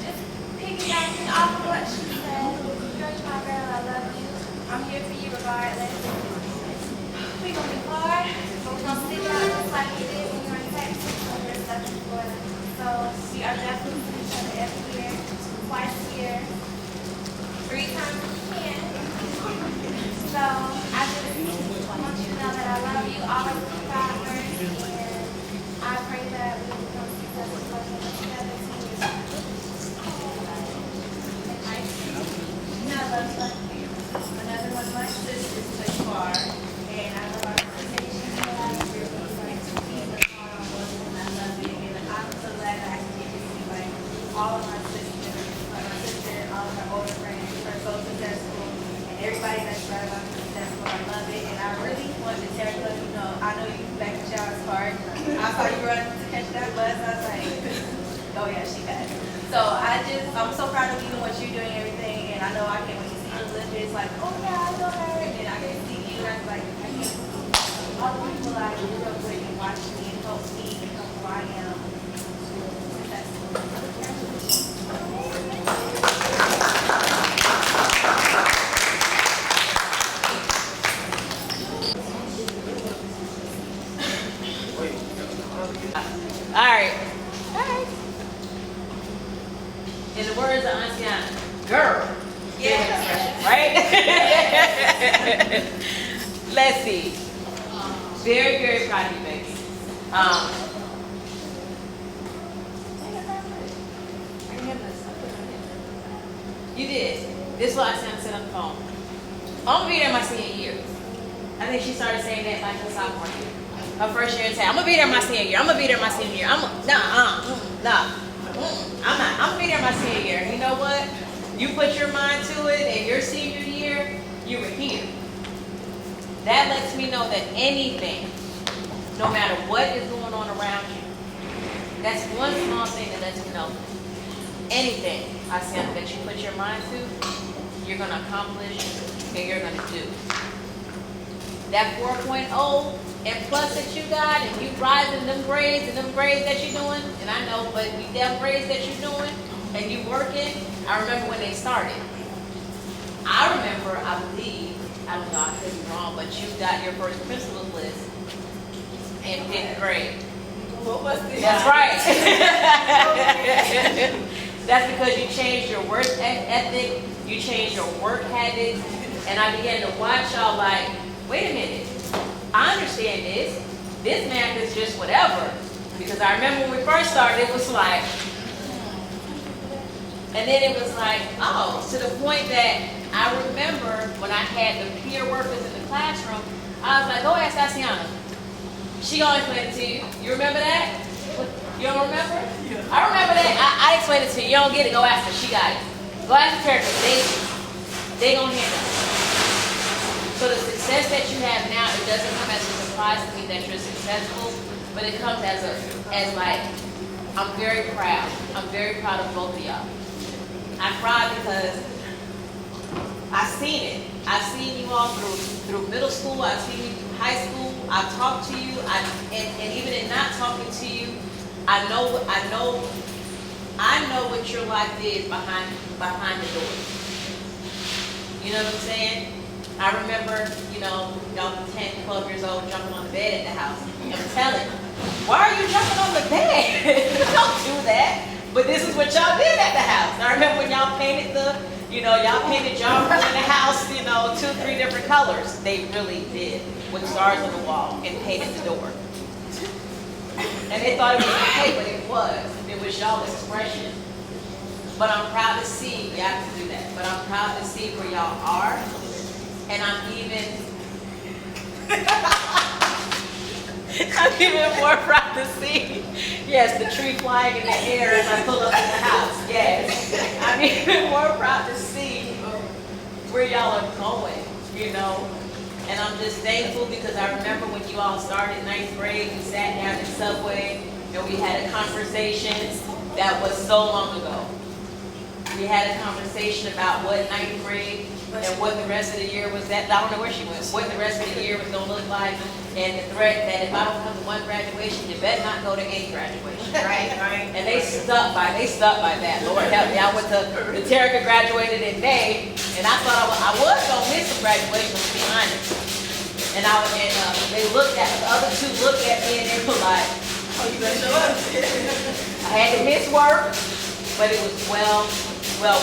just piggybacking off of what she said, Georgia, my girl, I love you. I'm here for you regardless. We're gonna be hard, but we're gonna stick it out. up in Florida. So we are definitely seeing each other every year, twice a year, 3 times if we can. So I just want you to know that I love you, always with God first, and I pray that we will become successful working together 10 years from now. And I love you. Another one of my sisters plays bar, and I love our conversation. I love you, and I love you, and I'm so glad that I can get to see like all of my sisters, like my sister, all of my older friends, are so successful, and everybody that's right about me successful. I love it, and I really want to tell you, you know, I know you back at y'all's part. I saw you running to catch that bus. I was like, oh yeah, she got it. So I'm so proud of you and what you're doing, everything, and I know I can't wait to see you live. It's like, oh yeah, I know her, and then I get to see you, and I'm like, I can't see all the people I grew up with and watch me and help me become who I am. All right. In the words of Auntie Anna, girl. Yeah. Right? Let's see. Very, very proud of you, baby. You did. This is what I said on the phone. I'm gonna be there my senior year. I think she started saying that like her sophomore year. Her first year in town. I'm gonna be there my senior year. I'm gonna be there my senior year. I'm gonna be there my senior year. And you know what? You put your mind to it, and your senior year, you were here. That lets me know that anything, no matter what is going on around you, that's one small thing that lets me know anything I said that you put your mind to, you're gonna accomplish and you're gonna do. That 4.0 and plus that you got, and you rising them grades and them grades that you're doing, and I know, but them grades that you're doing and you working, I remember when they started. I remember, I believe, I don't know, I could be wrong, but you got your first principal's list in 5th grade. What was this? That's right. That's because you changed your work ethic, you changed your work habits, and I began to watch y'all like, wait a minute, I understand this. This math is just whatever. Because I remember when we first started, it was like, and then it was like, oh, to the point that I remember when I had the peer workers in the classroom, I was like, go ask Iseyanna. She gonna explain it to you. You remember that? You don't remember? I remember that. I explained it to you. You don't get it, go ask her. She got it. Go ask the terrica. They gonna handle it. So the success that you have now, it doesn't come as a surprise to me that you're successful, but it comes as like, I'm very proud. I'm very proud of both of y'all. I'm proud because I've seen it. I've seen you all through middle school. I've seen you through high school. I've talked to you. And even in not talking to you, I know what your life is behind the door. You know what I'm saying? I remember, y'all 10, 12 years old jumping on the bed at the house. I'm telling you, why are you jumping on the bed? Don't do that. But this is what y'all did at the house. I remember when y'all painted y'all painted y'all in the house, 2, 3 different colors. They really did, with stars on the wall, and painted the door. And they thought it was okay, but it was. It was y'all's expression. But I'm proud to see, you have to do that, but I'm proud to see where y'all are. And I'm even more proud to see, yes, the tree flying in the air as I pull up in the house, yes. I'm even more proud to see where y'all are going, And I'm just thankful because I remember when you all started 9th grade, we sat down in Subway and we had a conversation that was so long ago. We had a conversation about what 9th grade and what the rest of the year was I don't know where she went, what the rest of the year was going to look like, and the threat that if I don't come to one graduation, you better not go to any graduation. Right? And they stuck by that. Lord help me. I went to, the terrica graduated in May, and I thought I was going to miss some graduation, to be honest. And they looked at, the other 2 looked at me and they were like, I had to miss work, but it was well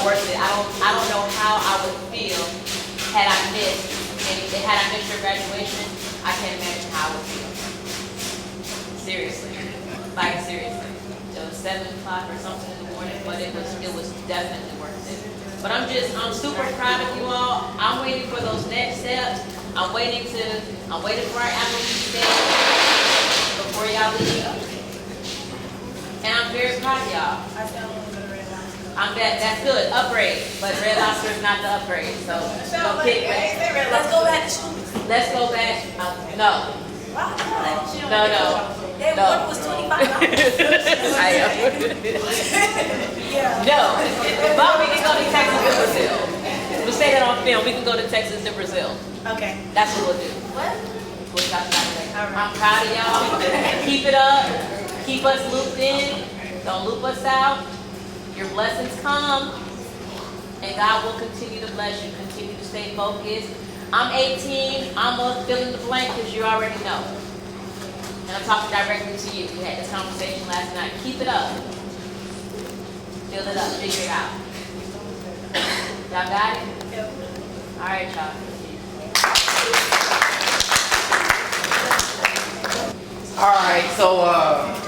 worth it. I don't know how I would feel had I missed your graduation. I can't imagine how I would feel. Seriously, like seriously. It was 7 o'clock or something in the morning, but it was definitely worth it. But I'm super proud of you all. I'm waiting for those next steps. I'm waiting for our annual meeting before y'all leave. And I'm very proud of y'all. That's good, upgrade, but Red Lobster is not the upgrade, so don't pick it. Let's go back to school. Let's go back, no. No. What was 25? No, but we can go to Texas and Brazil. We'll say that on film, we can go to Texas and Brazil. Okay. That's what we'll do. What? We'll talk about it later. I'm proud of y'all. Keep it up. Keep us looped in. Don't loop us out. Your blessings come, and God will continue to bless you. Continue to stay focused. I'm 18. I'm a fill in the blank because you already know. And I'm talking directly to you. We had this conversation last night. Keep it up. Fill it up. Figure it out. Y'all got it? Yep. All right, y'all. All right, so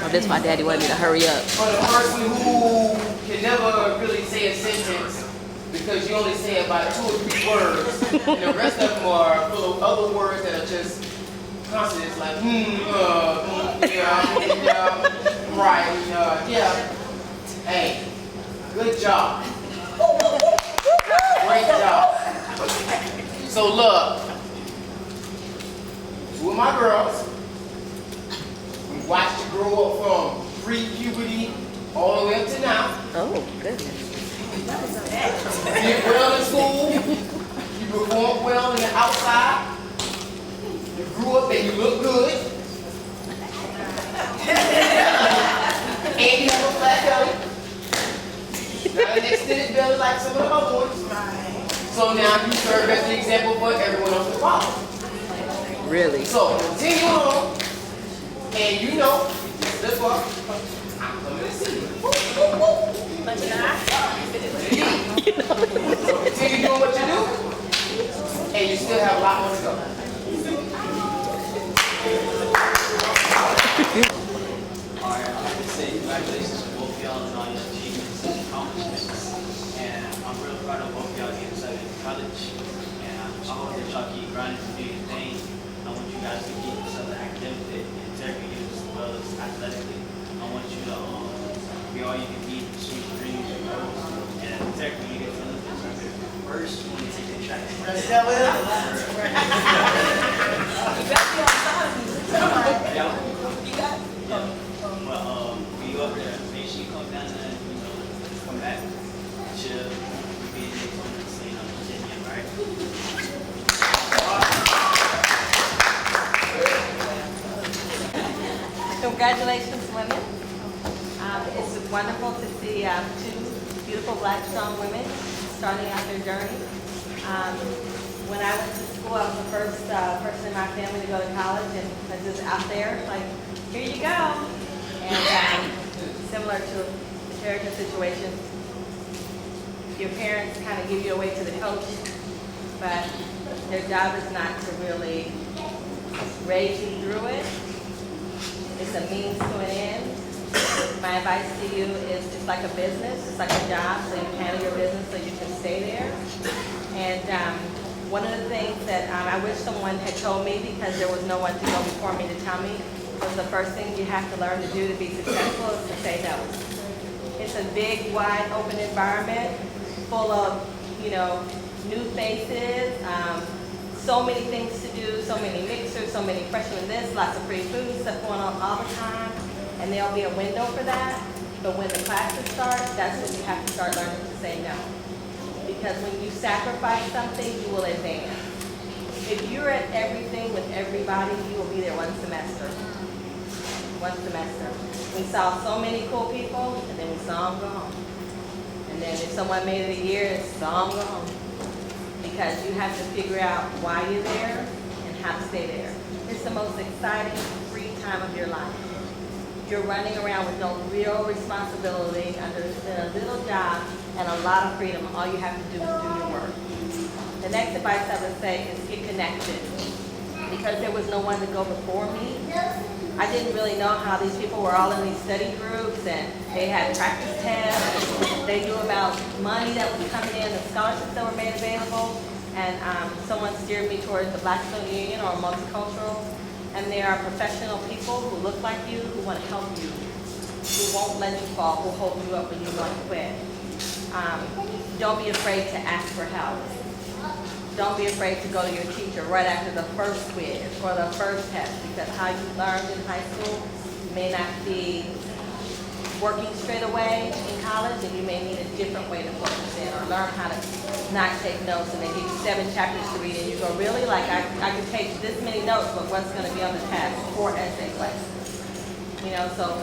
this my daddy wanted me to hurry up. for the person who can never really say a sentence because you only say about 2 or 3 words, and the rest of them are full of other words that are just constant. It's like, yeah. Hey, good job. Great job. So look, 2 of my girls, we watched you grow up from pre-puberty all the way up to now. Oh, goodness. You did well in school. You performed well in the outside. You grew up and you look good. And you have a flat belly. Not an extended belly like some of the other ones. So now you serve as the example for everyone else to follow. Really? So continue on. And you know, slip up. I'm coming to see you. So continue doing what you do, and you still have a lot more to go. Alright, I'd like to say congratulations to both of y'all on all your achievements and accomplishments. And I'm real proud of both of y'all getting started in college. And I hope that y'all keep grinding to do your thing. I want you guys to keep yourself academically and technically as well as athletically. I want you to be all you can be, pursue your dreams and goals. And technically, you get some of this right here. First, you want to take the track. Well, when you up there, make sure you come down there and, come back, chill, be in the scene of Virginia, right? Congratulations, women. It's wonderful to see 2 beautiful black strong women starting out their journey. When I went to school, I was the first person in my family to go to college, and I was just out there like, here you go. And similar to the terrica situation, your parents kind of give you away to the coach, but their job is not to really raise you through it. It's a means to an end. My advice to you is it's like a business, it's like a job, so you handle your business so you can stay there. And one of the things that I wish someone had told me, because there was no one to go before me to tell me, was the first thing you have to learn to do to be successful is to say no. It's a big, wide, open environment full of, new faces, so many things to do, so many mixers, so many freshmen this, lots of free food, stuff going on all the time, and there'll be a window for that. But when the classes start, that's when you have to start learning to say no. Because when you sacrifice something, you will advance. If you're at everything with everybody, you will be there one semester. One semester. We saw so many cool people, and then we saw them go home. And then if someone made it a year, saw them go home. Because you have to figure out why you're there and how to stay there. It's the most exciting, free time of your life. You're running around with no real responsibility, under a little job, and a lot of freedom. All you have to do is do your work. The next advice I would say is get connected. Because there was no one to go before me, I didn't really know how these people were all in these study groups, and they had practice tests. They knew about money that was coming in, the scholarships that were made available, and someone steered me towards the Blackstone Union or multicultural. And there are professional people who look like you, who want to help you, who won't let you fall, who hold you up when you want to quit. Don't be afraid to ask for help. Don't be afraid to go to your teacher right after the first quiz or the first test, because how you learned in high school may not be working straight away in college, and you may need a different way to focus in, or learn how to not take notes, and they give you 7 chapters to read, and you go, really? Like, I could take this many notes, but what's going to be on the test? 4 essay questions. You know, so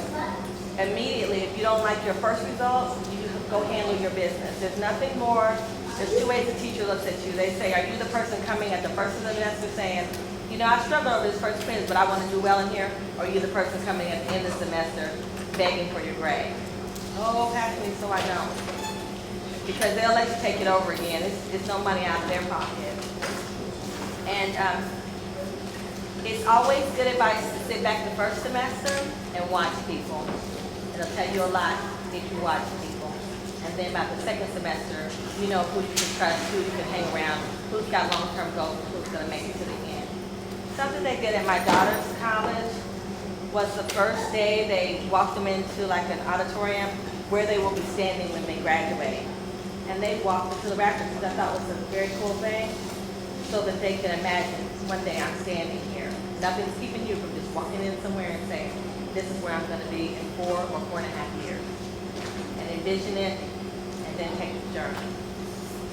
immediately, if you don't like your first results, you go handle your business. There's nothing more. There's 2 ways a teacher looks at you. They say, are you the person coming at the first of the semester saying, you know, I struggled over this first quiz, but I want to do well in here? Or are you the person coming at the end of the semester begging for your grade? Oh, pass me so I don't. Because they'll let you take it over again. It's no money out of their pocket. And it's always good advice to sit back the first semester and watch people. It'll tell you a lot if you watch people. And then by the second semester, you know who you can trust, who you can hang around, who's got long-term goals, who's going to make it to the end. Something they did at my daughter's college was the first day they walked them into like an auditorium where they will be standing when they graduate. And they walked into the rafters, which I thought was a very cool thing, so that they can imagine one day I'm standing here. Nothing's keeping you from just walking in somewhere and saying, this is where I'm going to be in 4 or 4.5 years. And envision it, and then take the journey.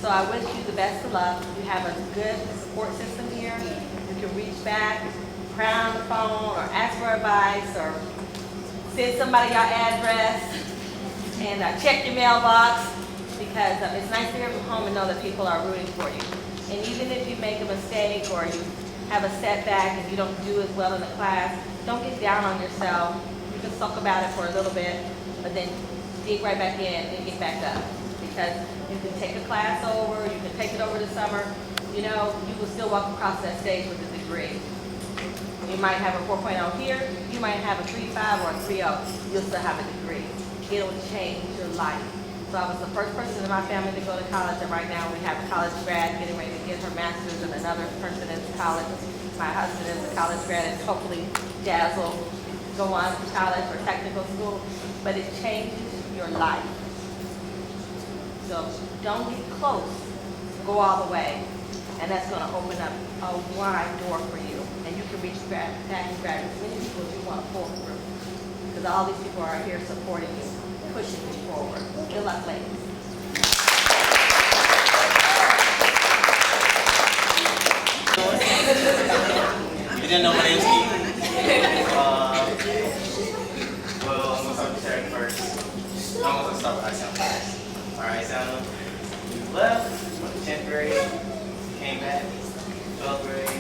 So I wish you the best of luck. You have a good support system here. You can reach back, cry on the phone, or ask for advice, or send somebody your address, and check your mailbox, because it's nice to hear from home and know that people are rooting for you. And even if you make a mistake or you have a setback and you don't do as well in the class, don't get down on yourself. You can sulk about it for a little bit, but then dig right back in and get back up. Because you can take a class over, you can take it over the summer, you know, you will still walk across that stage with a degree. You might have a 4.0 here, you might have a 3.5 or a 3.0, you'll still have a degree. It'll change your life. So I was the first person in my family to go to college, and right now we have a college grad getting ready to get her master's, and another person is in college. My husband is a college grad, and hopefully Jazz will go on to college or technical school, but it changes your life. So don't get close, go all the way, and that's going to open up a wide door for you, and you can reach back and grab as many people as you want to pull through, because all these people are here supporting you, pushing you forward. Good luck, ladies. You didn't know my name's Keith. Well, I'm going to start with Terrica first. I'm going to start with iseyanna first. All right, iseyanna, you left, went to 10th grade, came back, 12th grade.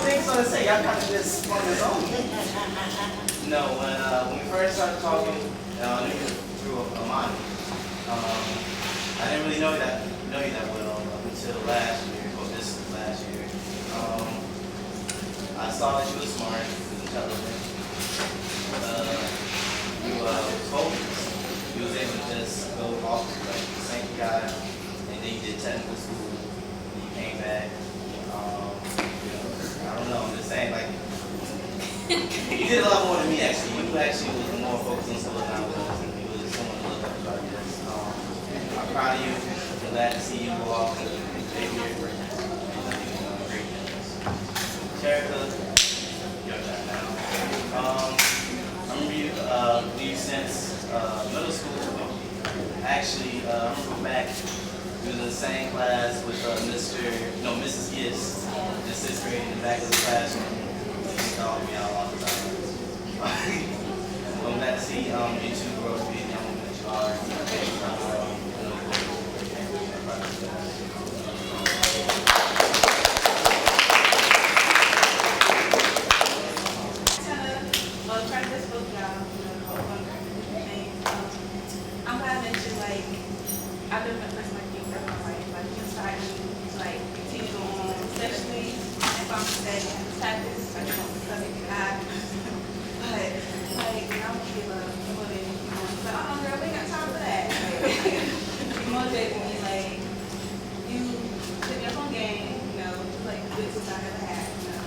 Things to say, y'all kind of just on his own. No, when we first started talking, I knew you through Amani. I didn't really know you that well up until last year, or this last year. I saw that you were smart, you was intelligent. You focused. You was able to just go off like the same guy, and then you did technical school, and you came back. I don't know, I'm just saying, like, you did a lot more than me, actually. You actually was more focused on school than I was, and you was someone to look up to, I guess. I'm proud of you. I'm glad to see you go off and take your great things. Terrica, your turn now. I remember you since middle school. Actually, I remember back, we was in the same class with Mrs. Giss. In 6th grade in the back of the classroom. She called me out all the time. I'm glad to see you two grow to be the young woman that you are. I live in a place like you, that's my life. Like, you inspire me to, like, continue on, especially if I'm setting practice, like, on something high. But, like, when I'm with motivated people, it's like, oh, girl, we ain't got time for that. You motivate me, like, you put me up on game, you know, like, good since I never had, you know.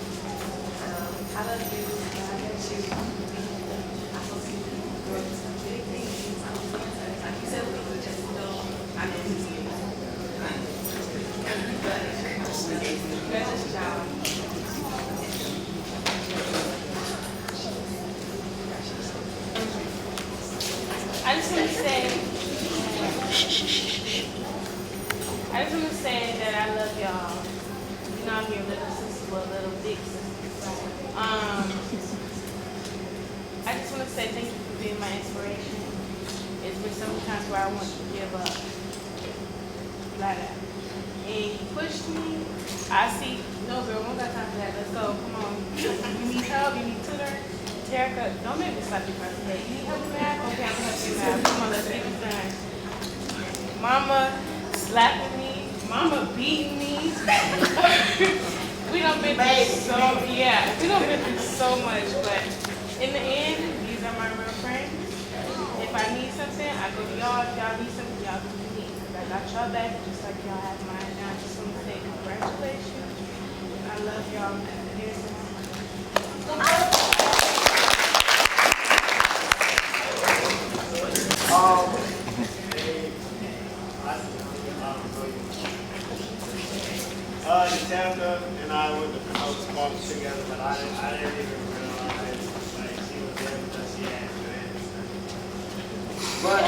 I love you, I love you. I hope you grow to some big things. I hope you like you said, we could just know I know who's you. Congratulations, y'all. I just want to say that I love y'all. You know, I'm your little sister, well, little big sister. I just want to say thank you for being my inspiration. It's been so many times where I want to give up. Like that. And you pushed me. I see, no girl, we don't got time for that. Let's go. Come on. You need help, you need tutor. Terrica, don't make me slap you across the head. You need help with math? Okay, I'm gonna help you with math. Come on, let's get this done. Mama slapping me. Mama beating me. We done been through so much, but in the end, these are my real friends. If I need something, I go to y'all. If y'all need something, y'all go to me. I got y'all back just like y'all have mine. Now I just want to say congratulations. I love y'all. Here's Terrica and I went to college college together, but I didn't even realize like she was there because she had friends. But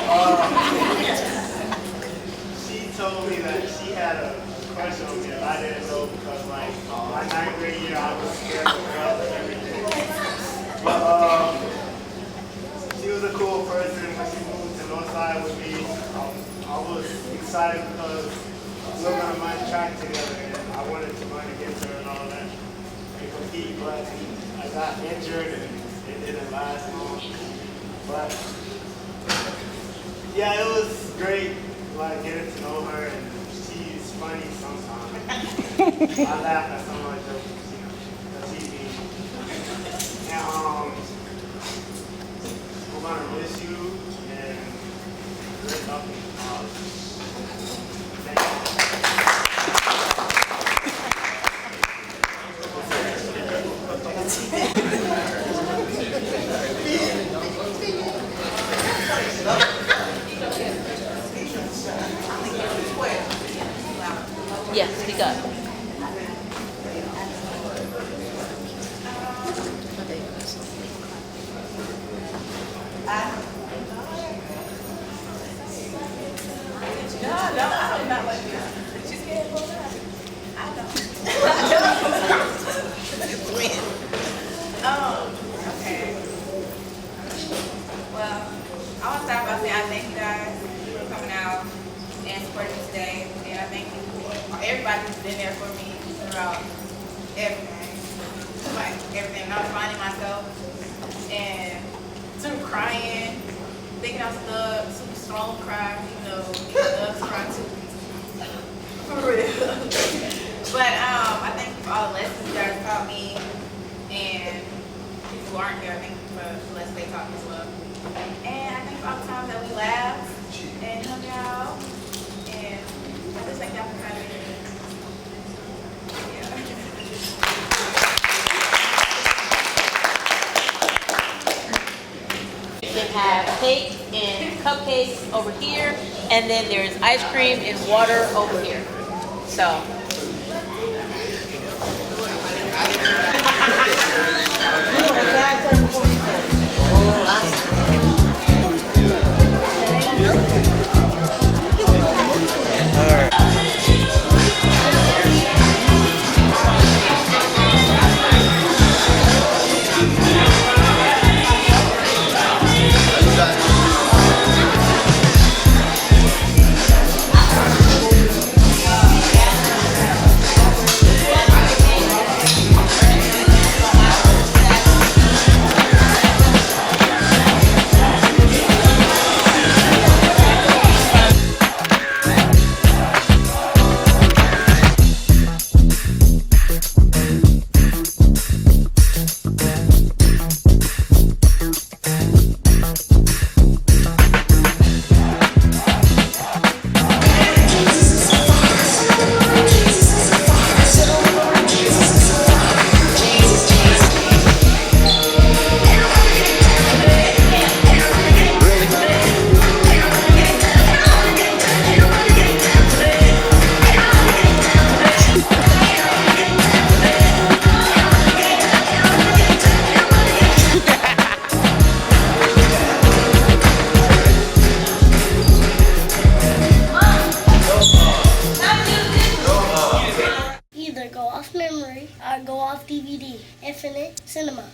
she told me that she had a crush on me and I didn't know because like my 9th grade year I was scared of girls and everything. But she was a cool person. When she moved to Northside with me, I was excited because we were going to run track together and I wanted to run against her and all that and compete, but I got injured and it didn't last long. But yeah, it was great like getting to know her and she's funny sometimes. I laugh at some of her jokes, you know, because she's mean. And we're going to miss you and great luck in college. Thank you. Yeah, speak up. I'm not like this. She's scared of that. I know. Okay. Well, I want to start by saying I thank you guys for coming out and supporting me today. And I thank you, everybody who's been there for me throughout everything. Like everything. I was finding myself and sort of crying, thinking I was thug, super strong cry, even though thugs cry too. For real. But I thank you for all the lessons you guys taught me, and people who aren't here, I thank you for the lessons they taught me as well. And I thank you for all the times that we laughed and hung out, and I just thank y'all for coming. You can have cake and cupcakes over here, and then there's ice cream and water over here. So. memory, go off DVD, Infinite Cinema.